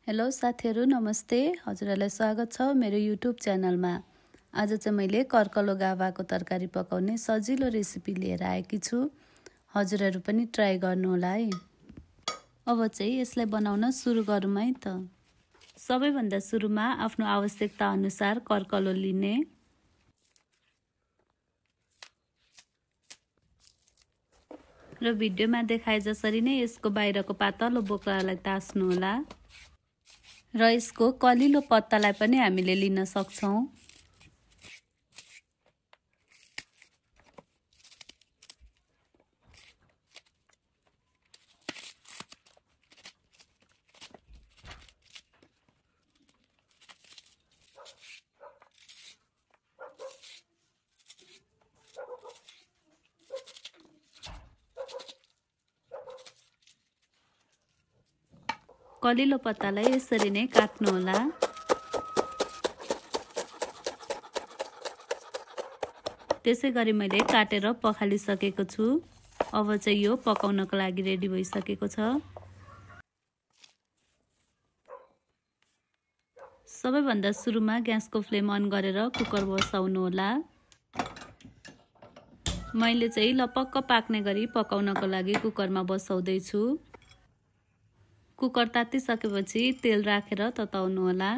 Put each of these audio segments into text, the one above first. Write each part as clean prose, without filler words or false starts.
Hello साथीहरु नमस्ते। हजुरहरुलाई स्वागत छ मेरो YouTube च्यानलमा। आज चाहिँ मैले कर्कलो गाभाको तरकारी पकाउने सजिलो रेसिपी लिएर आएकी छु। हजुरहरु पनि ट्राई गर्नु होला है। अब चाहिँ यसलाई बनाउन सुरु गरौँ है त। सबैभन्दा सुरुमा आफ्नो आवश्यकता अनुसार कर्कलो लिने। र भिडियोमा देखाए जसरी नै यसको बाहिरको पातलो बोक्रालाई तास्नु होला। र यसको कलिलो पत्तालाई पनि हामीले लिन सक्छौं। कलिलो पत्तालाई यसरी नै काट्नु होला। त्यसैगरी मैले काटेर पखालिसकेको छु। अब चाहिँ यो पकाउनको लागि रेडी भइसकेको छ। सबैभन्दा सुरुमा ग्यासको फ्लेम अन गरेर कुकर बसाउनु होला। मैले चाहिँ लपक्क पाक्ने गरी पकाउनको लागि कुकरमा बसाउँदै छु। कुकर तातिसकेपछि तेल राखेर तताउनु होला।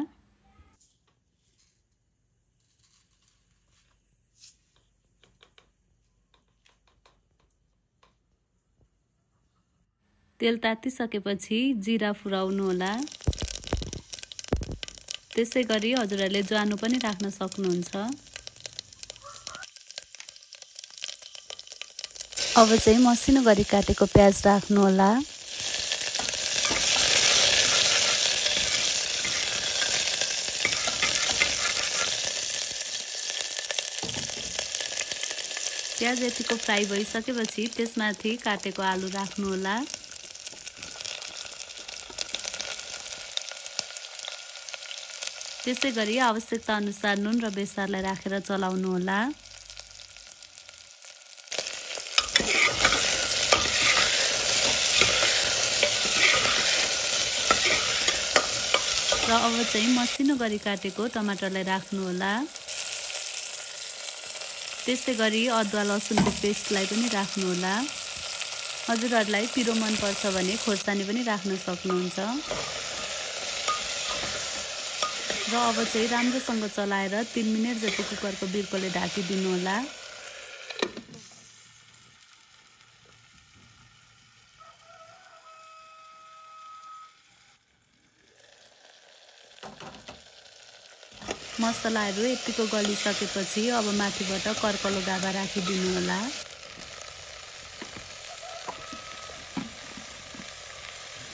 तेल तातिसकेपछि जिरा फुराउनु होला। त्यसैगरी हजुरहरुले ज्वानो पनि राख्न सक्नुहुन्छ। अब चाहिँ मसिनो गरी काटेको प्याज राख्नु होला। प्याज यतिको फ्राई भइसकेपछि त्यसमाथि काटेको आलु राख्नु होला। त्यसैगरी आवश्यकता अनुसार नुन र बेसारलाई राखेर चलाउनु होला। र अब चाहिँ मसिनो गरी काटेको टमाटरलाई राख्नु होला। त्यसैगरी अदुवा लसुनको पेस्टलाई पनि राख्नु होला। हजुरहरुलाई पिरो मन पर्छ भने खोर्सानी पनि राख्न सक्नुहुन्छ। र अब चाहिँ राम्रोसँग चलाएर 3 मिनेट जति कुकरको बिर्कोले ढाकिदिनु होला। मसलाहरू यतिको गलिसकेपछि अब माथिबाट कर्कलो गाभा राखिदिनु होला।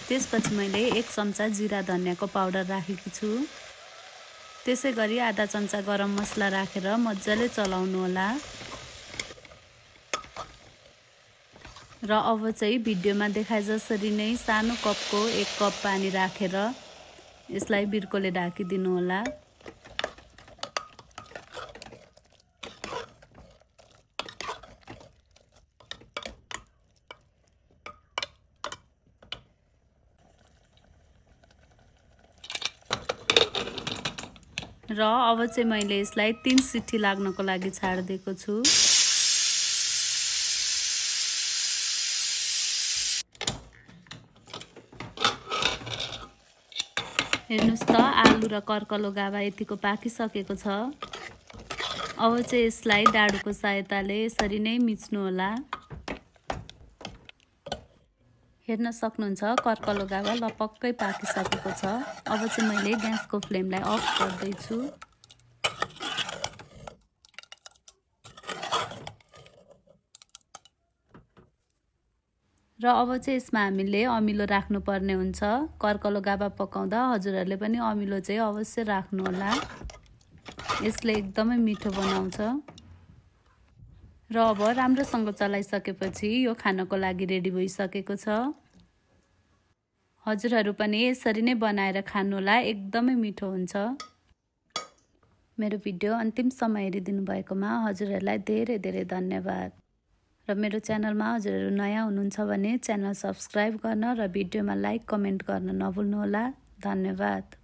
त्यसपछि मैले 1 चम्चा जिरा धनियाको पाउडर राखेकी छु। त्यसैगरी आधा चम्चा गरम मसला राखेर मज्जाले चलाउनु होला। र अब चाहिँ भिडियोमा देखाए जसरी नै सानो कपको 1 कप पानी राखेर यसलाई बिर्कोले ढाकिदिनु होला। र अब चाहिँ मैले यसलाई 3 सिटी लाग्नको लागि छाड्दिएको छु। हेर्नुस् त आलु र कर्कलो गाभा यतिको पाकिसकेको छ। अब चाहिँ यसलाई डाडुको सहायताले यसरी नै मिच्नु होला। हेर्न सक्नुहुन्छ कर्कलो गाभा लपक्कै पाकिसकेको छ। अब चाहिँ मैले ग्यासको फ्लेमलाई अफ गर्दै छु। र अब चाहिँ यसमा हामीले अमिलो राख्नु पर्ने हुन्छ। कर्कलो गाभा पकाउँदा हजुरहरुले पनि अमिलो चाहिँ अवश्य राख्नु होला। यसले एकदमै मिठो बनाउँछ। र अब राम्रोसँग चलाइसकेपछि यो खानको लागि रेडी भइसकेको छ। हजुरहरु पनि यसरी नै बनाएर खानु होला, एकदमै मिठो हुन्छ। मेरो भिडियो अन्तिमसम्म हेरिदिनु भएकोमा हजुरहरुलाई धेरै धेरै धन्यवाद। र मेरो च्यानलमा हजुरहरु नयाँ हुनुहुन्छ भने च्यानल सब्स्क्राइब गर्न र भिडियोमा लाइक कमेन्ट गर्न नभुल्नु होला। धन्यवाद।